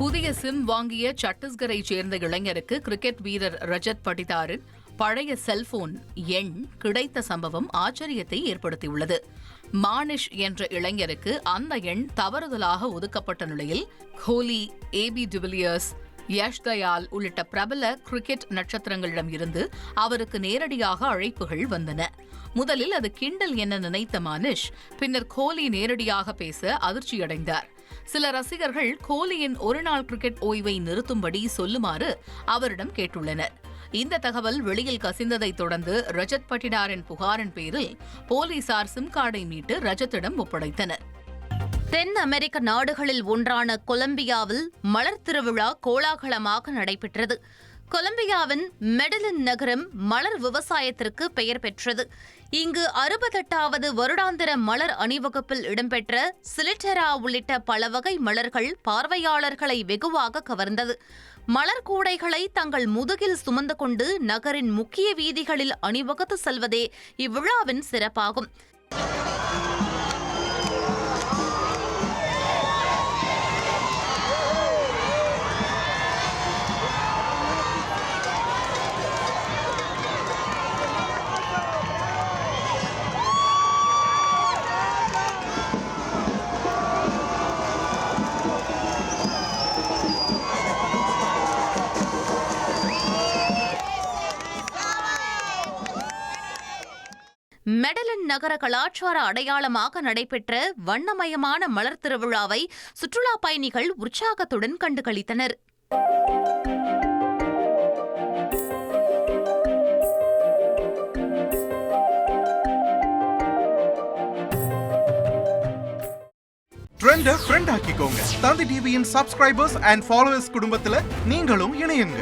புதிய சிம் வாங்கிய சத்தீஸ்கரை சேர்ந்த இளைஞருக்கு கிரிக்கெட் வீரர் ரஜத் படிதாரின் பழைய செல்போன் எண் கிடைத்த சம்பவம் ஆச்சரியத்தை ஏற்படுத்தியுள்ளது. மானிஷ் என்ற இளைஞருக்கு அந்த எண் தவறுதலாக ஒதுக்கப்பட்ட நிலையில் கோலி, ஏபி டிவிலியர்ஸ், யஷ் தயால் உள்ளிட்ட பிரபல கிரிக்கெட் நட்சத்திரங்களிடம் இருந்து அவருக்கு நேரடியாக அழைப்புகள் வந்தன. முதலில் அது கிண்டல் என நினைத்த மானிஷ் பின்னர் கோலி நேரடியாக பேச அதிர்ச்சியடைந்தார். சில ரசிகர்கள் கோலியின் ஒருநாள் கிரிக்கெட் ஓய்வை நிறுத்தும்படி சொல்லுமாறு அவரிடம் கேட்டுள்ளனர். இந்த தகவல் வெளியில் கசிந்ததைத் தொடர்ந்து ரஜத் பட்டிடாரின் புகாரின் பேரில் போலீசார் சிம் கார்டை மீட்டு ரஜத்திடம் ஒப்படைத்தனர். தென் அமெரிக்க நாடுகளில் ஒன்றான கொலம்பியாவில் மலர் திருவிழா கோலாகலமாக நடைபெற்றது. கொலம்பியாவின் மெடலின் நகரம் மலர் விவசாயத்திற்கு பெயர் பெற்றது. இங்கு 68வது வருடாந்திர மலர் அணிவகுப்பில் இடம்பெற்ற சிலிட்டரா உள்ளிட்ட பல வகை மலர்கள் பார்வையாளர்களை வெகுவாக கவர்ந்தது. மலர் கூடைகளை தங்கள் முதுகில் சுமந்து கொண்டு நகரின் முக்கிய வீதிகளில் அணிவகுத்து செல்வதே இவ்விழாவின் சிறப்பாகும். மெடலின் நகர கலாச்சார அடையாளமாக நடைபெற்ற வண்ணமயமான மலர் திருவிழாவை சுற்றுலா பயணிகள் உற்சாகத்துடன் கண்டுகளித்தனர். ட்ரெண்ட ஃப்ரெண்ட் ஆக்கிக்கோங்க. தந்தி டிவியின் சப்ஸ்கிரைபர்ஸ் அண்ட் ஃபாலோவர்ஸ் குடும்பத்துல நீங்களும் இணையுங்க.